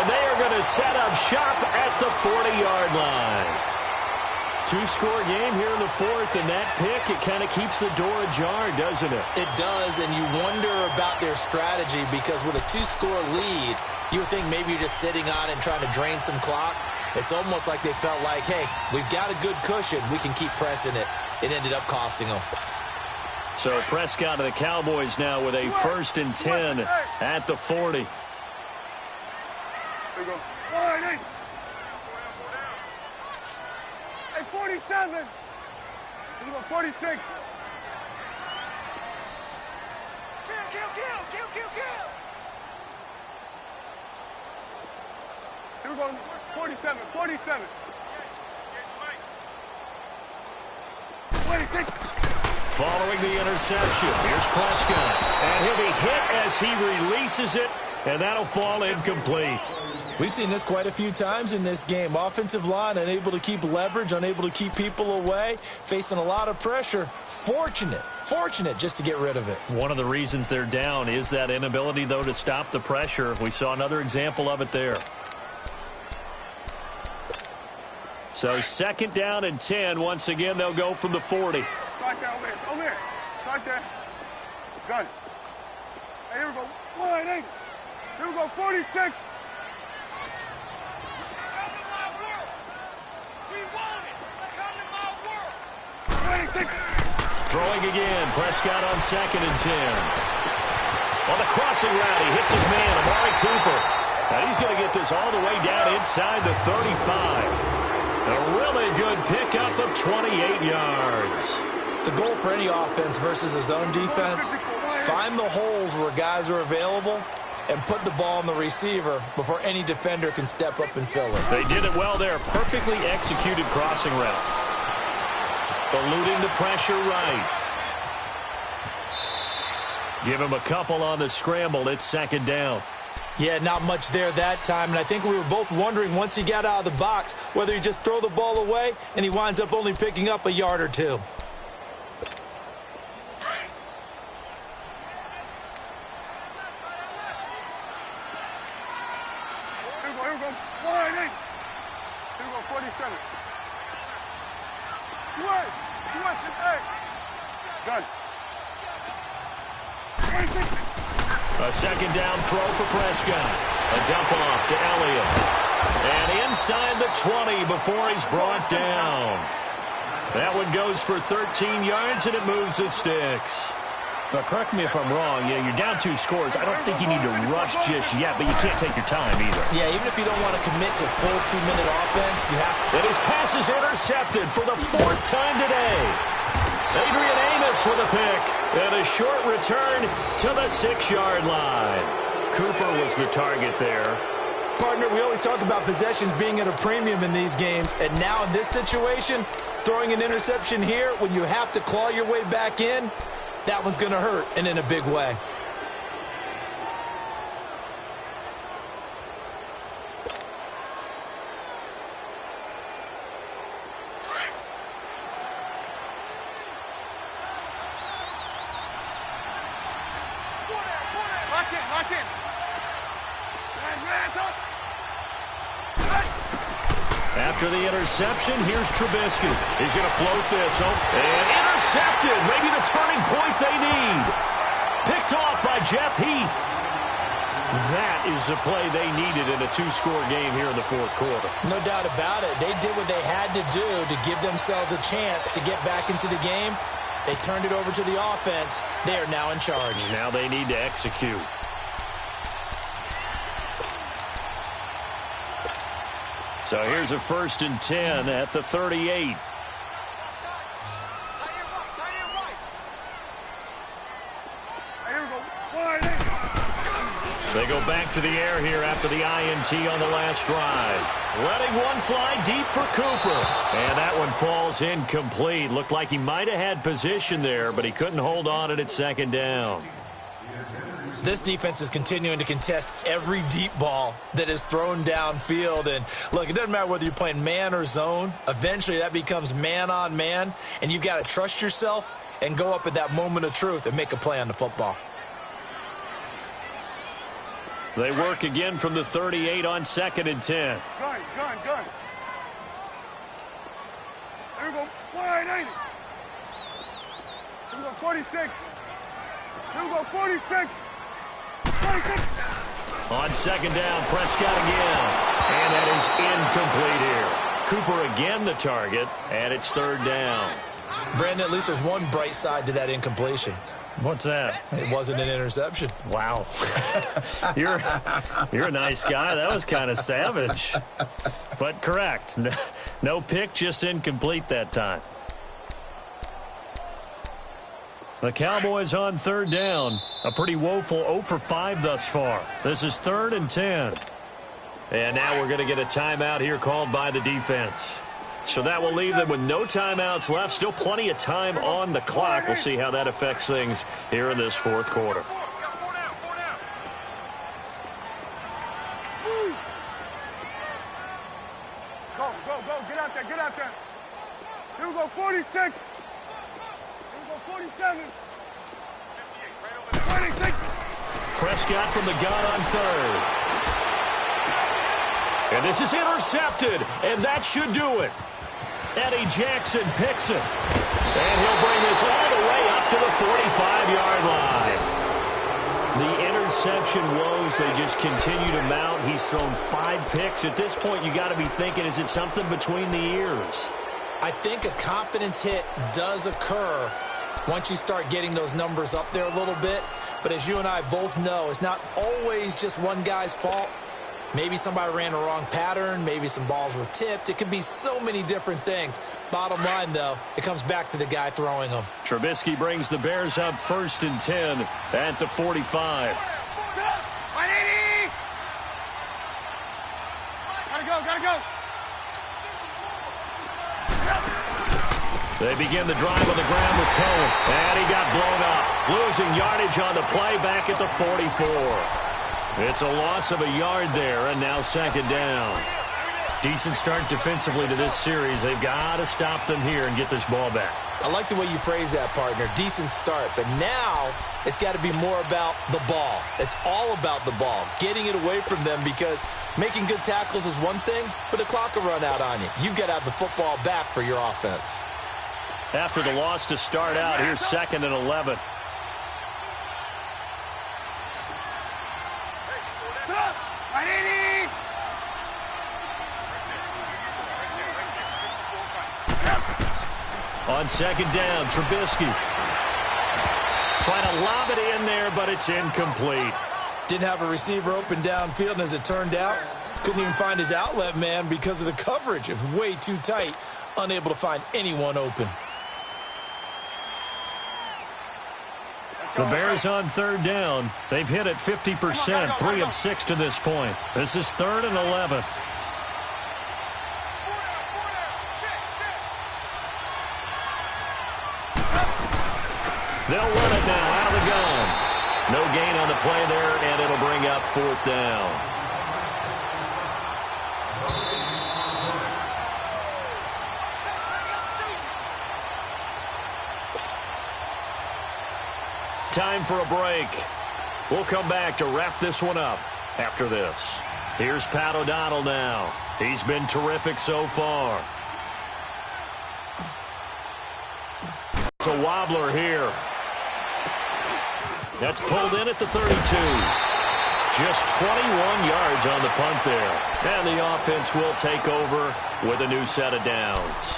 And they are going to set up shop at the 40-yard line. Two-score game here in the fourth, and that pick, it kind of keeps the door ajar, doesn't it? It does, and you wonder about their strategy because with a two-score lead, you would think maybe you're just sitting on it and trying to drain some clock. It's almost like they felt like, hey, we've got a good cushion. We can keep pressing it. It ended up costing them. So Prescott and the Cowboys now with a 1st and 10 at the 40. There you go. All right, 47. He's about 46. Kill. Here we go. 47. 46. Following the interception, here's Prescott. And he'll be hit as he releases it, and that'll fall incomplete. We've seen this quite a few times in this game. Offensive line unable to keep leverage, unable to keep people away, facing a lot of pressure. Fortunate just to get rid of it. One of the reasons they're down is that inability, though, to stop the pressure. We saw another example of it there. So 2nd down and 10. Once again, they'll go from the 40. Start there, over here. Start there. Gun. Hey, here we go. 180. Here we go, 46. Throwing again. Prescott on 2nd and 10. On the crossing route, he hits his man, Amari Cooper. And he's going to get this all the way down inside the 35. A really good pickup of 28 yards. The goal for any offense versus his own defense, find the holes where guys are available and put the ball on the receiver before any defender can step up and fill it. They did it well there. Perfectly executed crossing route. Eluding the pressure right. Give him a couple on the scramble. It's 2nd down. Yeah, not much there that time. And I think we were both wondering once he got out of the box whether he just throw the ball away and he winds up only picking up a yard or two. Here we go. 180. Here we go, 47. Switch, hey. Gun. A 2nd down throw for Prescott. A dump off to Elliott. And inside the 20 before he's brought down. That one goes for 13 yards, and it moves the sticks. But correct me if I'm wrong, you're down 2 scores. I don't think you need to rush just yet, but you can't take your time either. Yeah, even if you don't want to commit to full 2-minute offense, you have to. And his pass is intercepted for the 4th time today. Adrian Amos with a pick. And a short return to the 6-yard line. Cooper was the target there. Partner, we always talk about possessions being at a premium in these games, and now in this situation, throwing an interception here when you have to claw your way back in, that one's going to hurt, and in a big way. Lock in. After the interception, here's Trubisky. He's going to float this. And intercepted. Maybe the turning point they need. Picked off by Jeff Heath. That is the play they needed in a 2-score game here in the 4th quarter. No doubt about it. They did what they had to do to give themselves a chance to get back into the game. They turned it over to the offense. They are now in charge. Now they need to execute. So here's a 1st and 10 at the 38. They go back to the air here after the INT on the last drive. Letting one fly deep for Cooper. And that one falls incomplete. Looked like he might have had position there, but he couldn't hold on at 2nd down. This defense is continuing to contest every deep ball that is thrown downfield. And, look, it doesn't matter whether you're playing man or zone. Eventually, that becomes man-on-man, and you've got to trust yourself and go up at that moment of truth and make a play on the football. They work again from the 38 on 2nd and 10. Gun. There we go. Wide 80. Here we go, 46. Here we go, 46. 46. On 2nd down, Prescott again. And that is incomplete here. Cooper again the target, and it's 3rd down. Brandon, at least there's one bright side to that incompletion. What's that? It wasn't an interception. Wow. You're a nice guy. That was kind of savage. But correct. No pick, just incomplete that time. The Cowboys on 3rd down. A pretty woeful 0 for 5 thus far. This is 3rd and 10. And now we're going to get a timeout here called by the defense. So that will leave them with no timeouts left. Still plenty of time on the clock. We'll see how that affects things here in this 4th quarter. Go. Get out there. Here we go, 46. Here we go, 47. 26. Prescott from the gun on 3rd. And this is intercepted, and that should do it. Eddie Jackson picks it. And he'll bring this all the way up to the 45-yard line. The interception woes, they just continue to mount. He's thrown 5 picks. At this point, you got to be thinking, is it something between the ears? I think a confidence hit does occur once you start getting those numbers up there a little bit. But as you and I both know, it's not always just one guy's fault. Maybe somebody ran a wrong pattern. Maybe some balls were tipped. It could be so many different things. Bottom line, though, it comes back to the guy throwing them. Trubisky brings the Bears up 1st and 10 at the 45. 180. Gotta go. They begin the drive on the ground with Cohen. And he got blown up. Losing yardage on the play back at the 44. It's a loss of a yard there, and now 2nd down. Decent start defensively to this series. They've got to stop them here and get this ball back. I like the way you phrase that, partner. Decent start. But now it's got to be more about the ball. It's all about the ball, getting it away from them, because making good tackles is one thing, but the clock will run out on you. You've got to have the football back for your offense. After the loss to start out, here's 2nd and 11. On 2nd down, Trubisky. Trying to lob it in there, but it's incomplete. Didn't have a receiver open downfield, and as it turned out, couldn't even find his outlet man because of the coverage. It was way too tight, unable to find anyone open. The Bears on third down. They've hit it 50%, 3 of 6 to this point. This is 3rd and 11. They'll run it now out of the gun. No gain on the play there, and it'll bring up 4th down. Time for a break. We'll come back to wrap this one up after this. Here's Pat O'Donnell now. He's been terrific so far. It's a wobbler here. That's pulled in at the 32. Just 21 yards on the punt there. And the offense will take over with a new set of downs.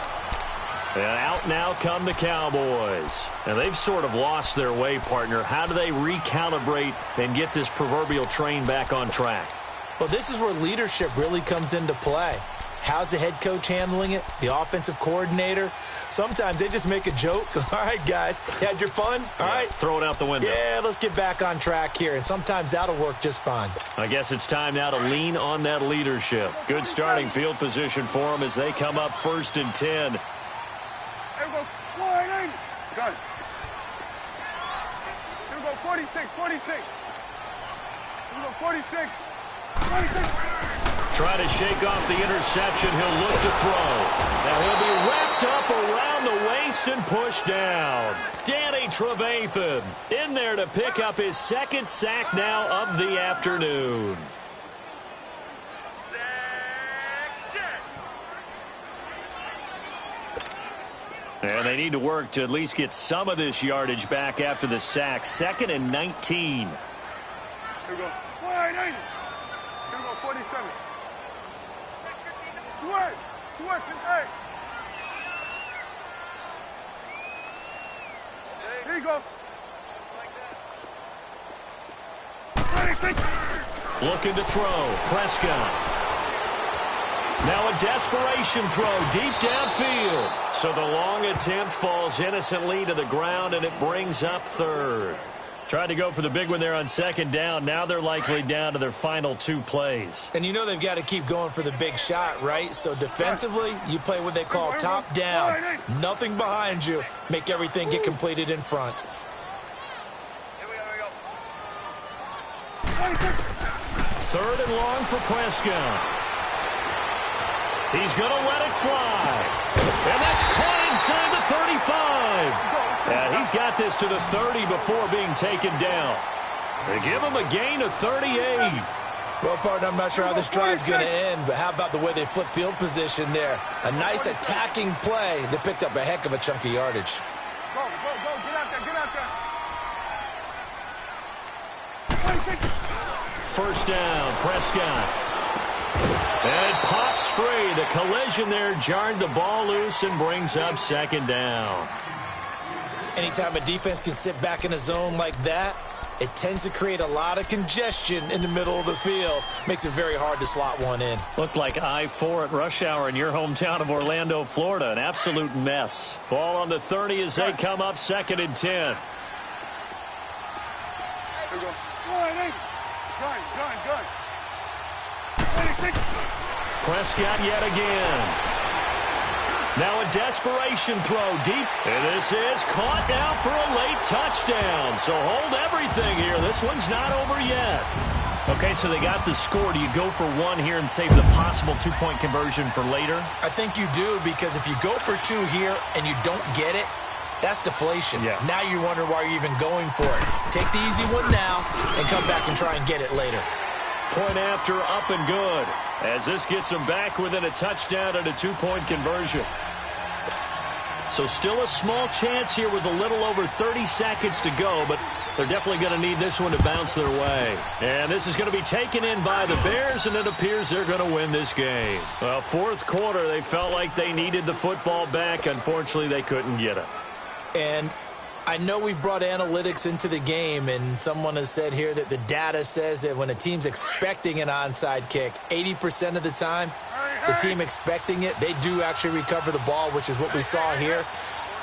And out now come the Cowboys. And they've sort of lost their way, partner. How do they recalibrate and get this proverbial train back on track? Well, this is where leadership really comes into play. How's the head coach handling it? The offensive coordinator? Sometimes they just make a joke. All right, guys, had your fun? All right. Throw it out the window. Yeah, let's get back on track here. And sometimes that'll work just fine. I guess it's time now to lean on that leadership. Good starting field position for them as they come up 1st and 10. There we go. Wide in. Good. Here we go. 46. 46. Here we go. 46. 46. Try to shake off the interception. He'll look to throw. Now he'll be wrapped up around the waist and pushed down. Danny Trevathan in there to pick up his 2nd sack now of the afternoon. And they need to work to at least get some of this yardage back after the sack. 2nd and 19. Here we go. Wide in. Here we go. 47. Switch and hey. Here you go. Just like that. Looking to throw. Prescott. Now a desperation throw deep downfield. So the long attempt falls innocently to the ground, and it brings up 3rd. Tried to go for the big one there on 2nd down. Now they're likely down to their final 2 plays. And you know they've got to keep going for the big shot, right? So defensively, you play what they call top down. Nothing behind you. Make everything get completed in front. Here we go. 3rd and long for Prescott. He's going to let it fly. And that's caught inside the 35. Yeah, he's got this to the 30 before being taken down. They give him a gain of 38. Well, partner, I'm not sure how this drive's going to end, but how about the way they flip field position there? A nice attacking play that picked up a heck of a chunk of yardage. Go. Get out there. 1st down, Prescott. And it pops free. The collision there jarred the ball loose and brings up 2nd down. Anytime a defense can sit back in a zone like that, it tends to create a lot of congestion in the middle of the field. Makes it very hard to slot one in. Looked like I-4 at rush hour in your hometown of Orlando, Florida. An absolute mess. Ball on the 30 as they come up 2nd and 10. Here we go. Gun. 26. Prescott yet again. Now a desperation throw deep. And this is caught now for a late touchdown. So hold everything here. This one's not over yet. Okay, so they got the score. Do you go for 1 here and save the possible 2-point conversion for later? I think you do, because if you go for 2 here and you don't get it, that's deflation. Yeah. Now you wonder why you're even going for it. Take the easy one now and come back and try and get it later. Point after, up and good. As this gets them back within a touchdown and a 2-point conversion. So still a small chance here with a little over 30 seconds to go, but they're definitely going to need this one to bounce their way. And this is going to be taken in by the Bears, and it appears they're going to win this game. Well, 4th quarter, they felt like they needed the football back. Unfortunately, they couldn't get it. And I know we brought analytics into the game, and someone has said here that the data says that when a team's expecting an onside kick, 80% of the time, the team expecting it, they do actually recover the ball, which is what we saw here.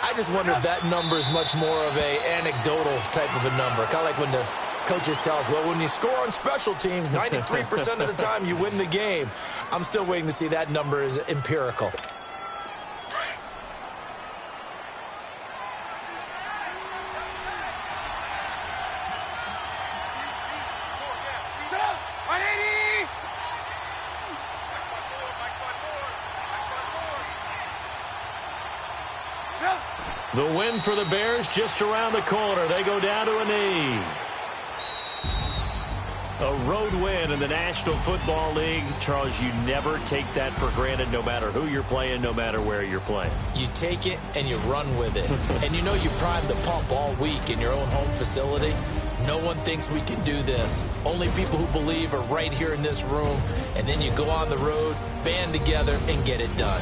I just wonder if that number is much more of a anecdotal type of a number. Kind of like when the coaches tell us, well, when you score on special teams, 93% of the time you win the game. I'm still waiting to see that number is empirical. The win for the Bears just around the corner. They go down to a knee. A road win in the National Football League. Charles, you never take that for granted no matter who you're playing, no matter where you're playing. You take it and you run with it. And you know you primed the pump all week in your own home facility. No one thinks we can do this. Only people who believe are right here in this room. And then you go on the road, band together, and get it done.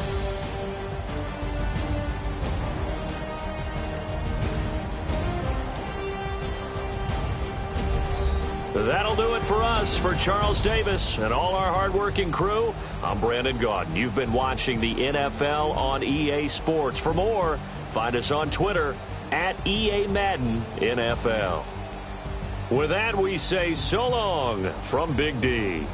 That'll do it for us. For Charles Davis and all our hardworking crew, I'm Brandon Gaudin. You've been watching the NFL on EA Sports. For more, find us on Twitter at EA Madden NFL. With that, we say so long from Big D.